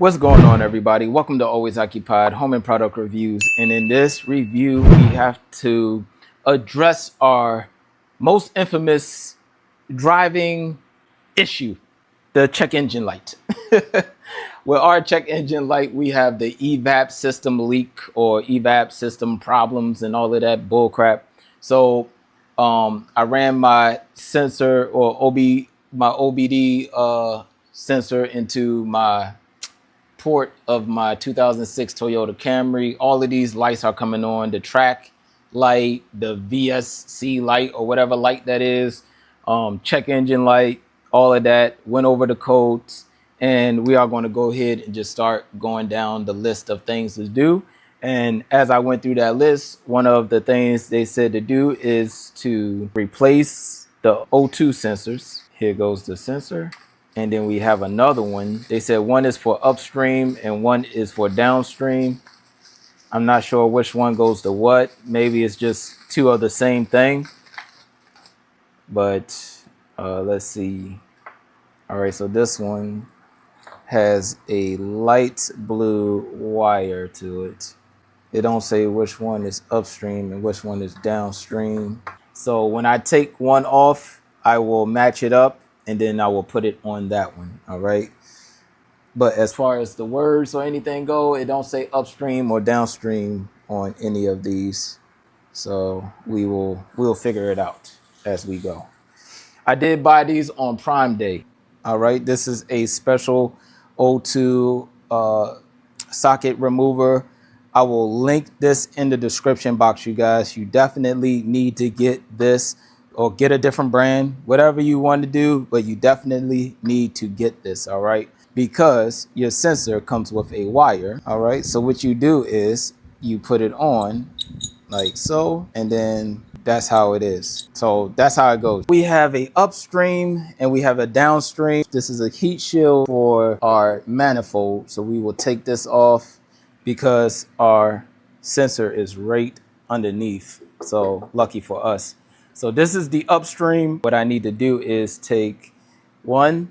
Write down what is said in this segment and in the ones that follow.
What's going on, everybody? Welcome to Always Occupied Home and Product Reviews. And in this review, we have to address our most infamous driving issue, the check engine light. With our check engine light, we have the evap system leak or evap system problems and all of that bullcrap. So I ran my sensor or my OBD sensor into my port of my 2006 Toyota Camry. All of these lights are coming on: the track light, the VSC light, or whatever light that is, check engine light, all of that. Went over the codes, and we are going to go ahead and just start going down the list of things to do. And as I went through that list, one of the things they said to do is to replace the O2 sensors. Here goes the sensor. And then we have another one. They said one is for upstream and one is for downstream. I'm not sure which one goes to what. Maybe it's just two of the same thing. But let's see. All right, so this one has a light blue wire to it. It don't say which one is upstream and which one is downstream. So when I take one off, I will match it up, and then I will put it on that one. All right. But as far as the words or anything go, it don't say upstream or downstream on any of these. So we'll figure it out as we go. I did buy these on Prime Day. All right. This is a special O2 socket remover. I will link this in the description box, you guys. You definitely need to get this, or get a different brand, whatever you want to do, but you definitely need to get this, all right? Because your sensor comes with a wire, all right? So what you do is you put it on like so, and then that's how it is. So that's how it goes. We have a upstream and we have a downstream. This is a heat shield for our manifold. So we will take this off because our sensor is right underneath. So lucky for us. So this is the upstream. What I need to do is take 1,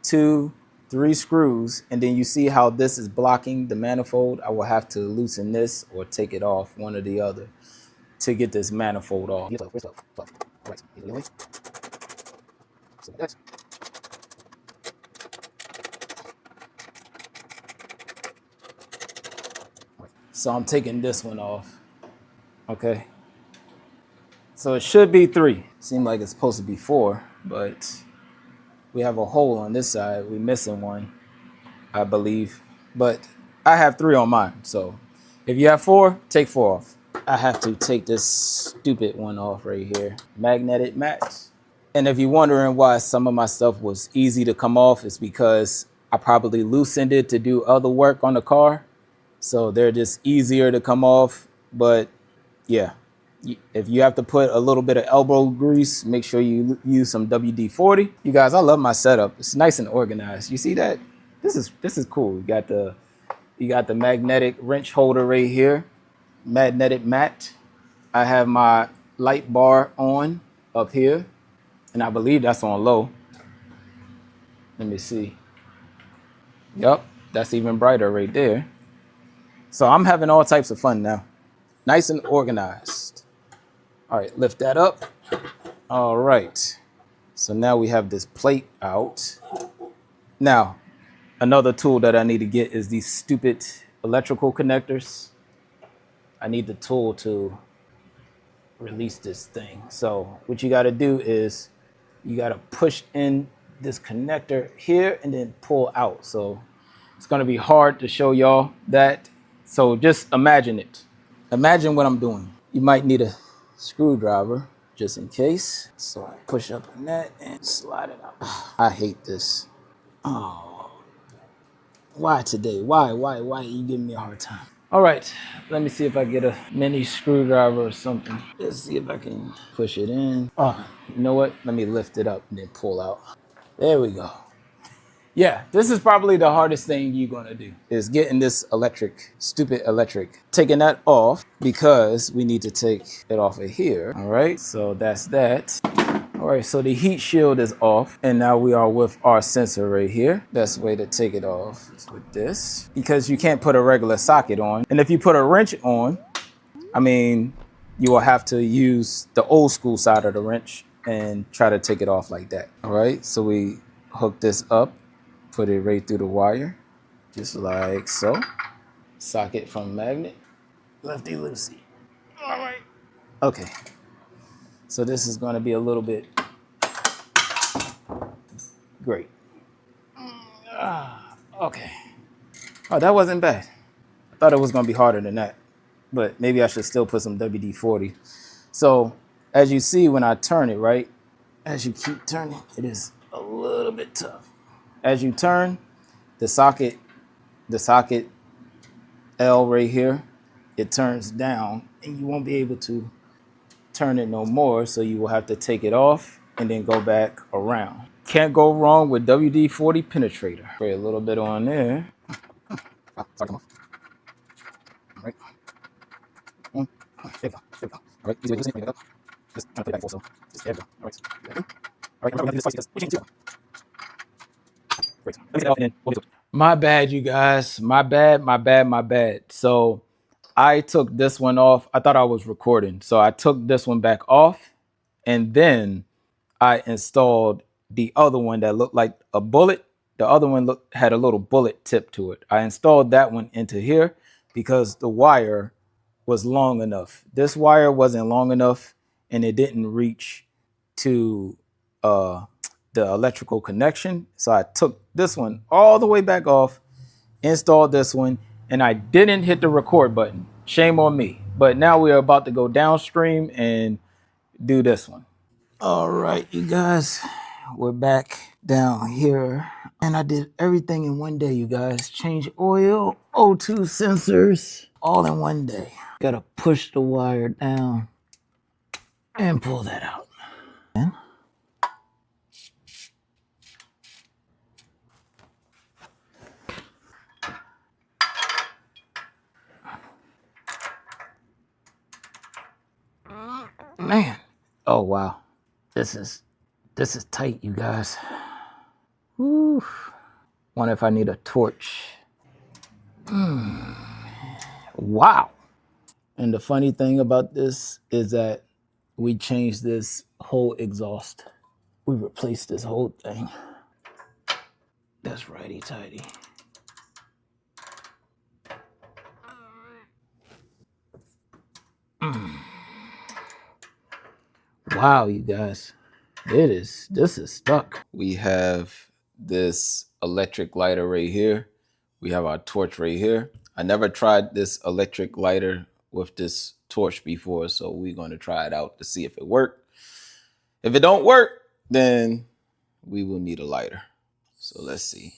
2, 3 screws, and then you see how this is blocking the manifold. I will have to loosen this or take it off, one or the other, to get this manifold off. So I'm taking this one off. Okay. So it should be 3. Seemed like it's supposed to be 4, but we have a hole on this side. We're missing one, I believe. But I have 3 on mine. So if you have 4, take 4 off. I have to take this stupid one off right here. Magnetic match. And if you're wondering why some of my stuff was easy to come off, it's because I probably loosened it to do other work on the car. So they're just easier to come off. But yeah. If you have to put a little bit of elbow grease, make sure you use some WD-40. You guys, I love my setup. It's nice and organized. You see that? This is cool. You got the magnetic wrench holder right here, magnetic mat. I have my light bar on up here, and I believe that's on low. Let me see. Yup, that's even brighter right there. So I'm having all types of fun now. Nice and organized. All right, lift that up. All right. So now we have this plate out. Now, another tool that I need to get is these stupid electrical connectors. I need the tool to release this thing. So what you got to do is you got to push in this connector here and then pull out. So it's going to be hard to show y'all that. So just imagine it. Imagine what I'm doing. You might need a screwdriver just in case. So I push up on that and slide it out. I hate this. Oh, why today? Why are you giving me a hard time? All right, let me see if I get a mini screwdriver or something. Let's see if I can push it in. Oh, you know what? Let me lift it up and then pull out. There we go. Yeah, this is probably the hardest thing you're gonna do, is getting this stupid electric, taking that off, because we need to take it off of here. All right, so that's that. All right, so the heat shield is off, and now we are with our sensor right here. Best way to take it off is with this, because you can't put a regular socket on. And if you put a wrench on, I mean, you will have to use the old school side of the wrench and try to take it off like that. All right, so we hook this up, put it right through the wire, just like so. Socket from magnet, lefty loosey. All right. Okay, so this is going to be a little bit great. Okay. Oh, that wasn't bad. I thought it was going to be harder than that, but maybe I should still put some WD-40. So as you see, when I turn it, right, as you keep turning, it is a little bit tough. As you turn, the socket L right here, it turns down and you won't be able to turn it no more. So you will have to take it off and then go back around. Can't go wrong with WD-40 penetrator. Spray a little bit on there. Sorry, come on. All right. There you go. There you go. All right. Easy way to loosen it. Bring it up. Just trying to play back and forth. So just there we go. All right. All right. I'm going to do this twice because we changed it. Great. Let me get it out and then we'll get to it. My bad, you guys. My bad. So I took this one off. I thought I was recording. So I took this one back off, and then I installed the other one that looked like a bullet. The other one had a little bullet tip to it. I installed that one into here because the wire was long enough. This wire wasn't long enough, and it didn't reach to the electrical connection. So I took this one all the way back off, installed this one, and I didn't hit the record button. Shame on me. But now we are about to go downstream and do this one. All right, you guys, we're back down here. And I did everything in one day, you guys. Change oil, O2 sensors, all in one day. Gotta push the wire down and pull that out. Man, oh wow, this is tight, you guys. Woo. Wonder if I need a torch. Wow. And the funny thing about this is that we changed this whole exhaust. We replaced this whole thing. That's righty tighty. Wow, you guys. This is stuck. We have this electric lighter right here. We have our torch right here. I never tried this electric lighter with this torch before, so we're going to try it out to see if it works. If it don't work, then we will need a lighter. So let's see.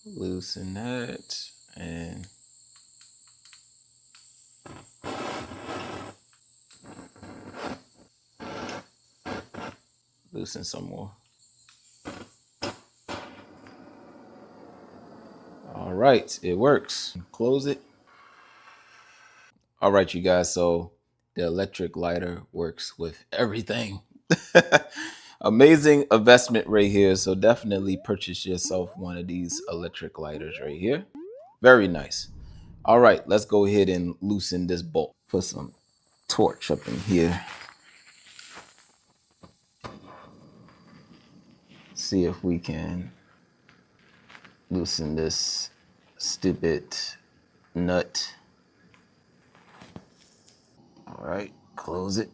Loosen that and loosen some more. All right, it works. Close it. All right, you guys, so the electric lighter works with everything. Amazing investment right here. So definitely purchase yourself one of these electric lighters right here. Very nice. All right, let's go ahead and loosen this bolt. Put some torch up in here. See if we can loosen this stupid nut. All right, close it.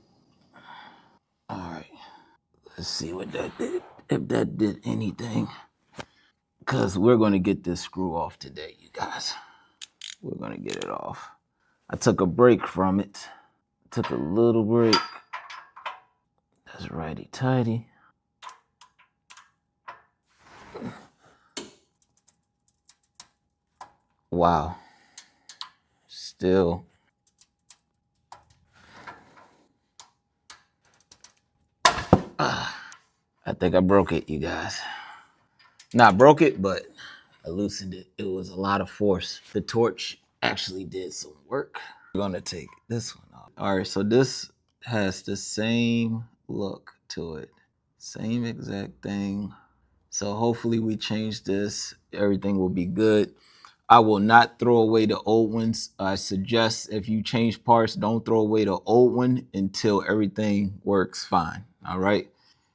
All right, let's see what that did, if that did anything. Because we're going to get this screw off today, you guys. We're going to get it off. I took a break from it. Took a little break. That's righty tighty. Wow. Still. I think I broke it, you guys. Not broke it, but I loosened it. It was a lot of force. The torch actually did some work. We're gonna take this one off. All right, so this has the same look to it. Same exact thing. So hopefully we change this. Everything will be good. I will not throw away the old ones. I suggest if you change parts, don't throw away the old one until everything works fine. All right?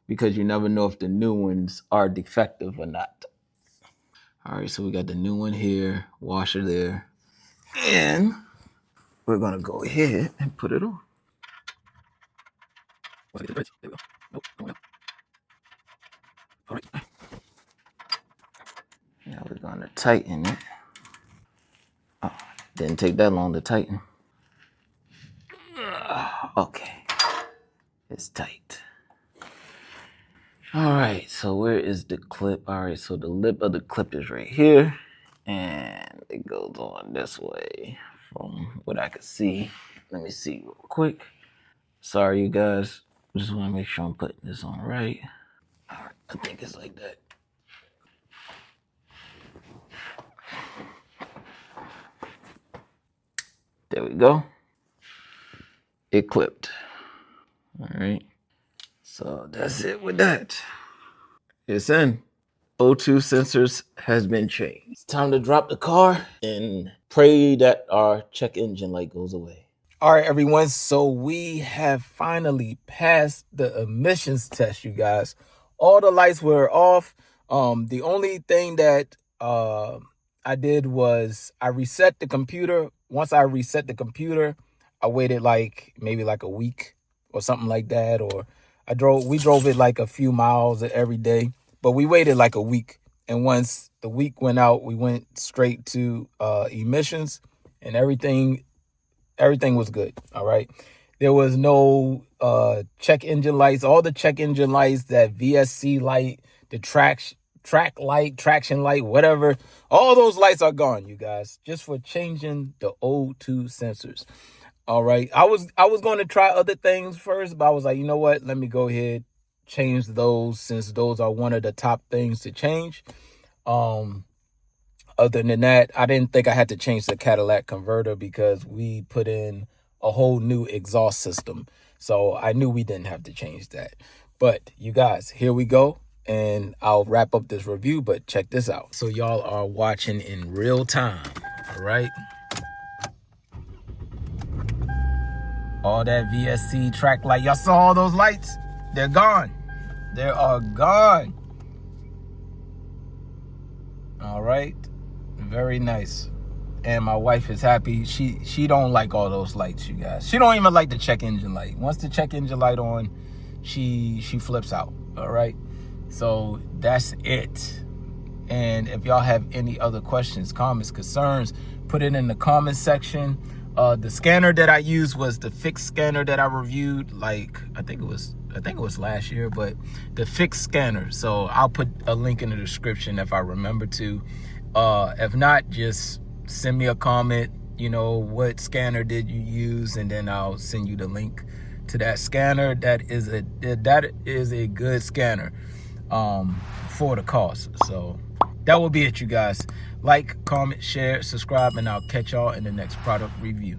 Because you never know if the new ones are defective or not. All right, so we got the new one here, washer there. And we're going to go ahead and put it on. There we go. Nope, going up. All right. Now we're going to tighten it. Oh, didn't take that long to tighten. Okay, it's tight. All right, so where is the clip? All right, so the lip of the clip is right here, and it goes on this way from what I could see. Let me see real quick. Sorry, you guys. Just want to make sure I'm putting this on right. All right, I think it's like that. There we go. It clipped. All right. So that's it with that. It's in. O2 sensors has been changed. It's time to drop the car and pray that our check engine light goes away. All right, everyone. So we have finally passed the emissions test, you guys. All the lights were off. The only thing that I did was I reset the computer. Once I reset the computer, I waited maybe a week or something like that. Or we drove it like a few miles every day, but we waited like a week. And once the week went out, we went straight to emissions, and everything was good. All right. There was no check engine lights. All the check engine lights, that VSC light, the track light, traction light, whatever, all those lights are gone, you guys, just for changing the O2 sensors. All right. I was going to try other things first, but I was like, you know what? Let me go ahead, change those, since those are one of the top things to change. Other than that, I didn't think I had to change the Cadillac converter because we put in a whole new exhaust system. So I knew we didn't have to change that. But you guys, here we go. And I'll wrap up this review, but check this out. So y'all are watching in real time, all right? All that VSC track light. Y'all saw all those lights? They're gone. They are gone. All right. Very nice. And my wife is happy. She don't like all those lights, you guys. She don't even like the check engine light. Once the check engine light on, she flips out. All right. So that's it. And if y'all have any other questions, comments, concerns, put it in the comments section. The scanner that I used was the fixed scanner that I reviewed, I think it was last year, but the fixed scanner. So I'll put a link in the description if I remember to. If not, just send me a comment, what scanner did you use, and then I'll send you the link to that scanner. That is a good scanner for the cost. So that will be it, you guys. Like, comment, share, subscribe, and I'll catch y'all in the next product review.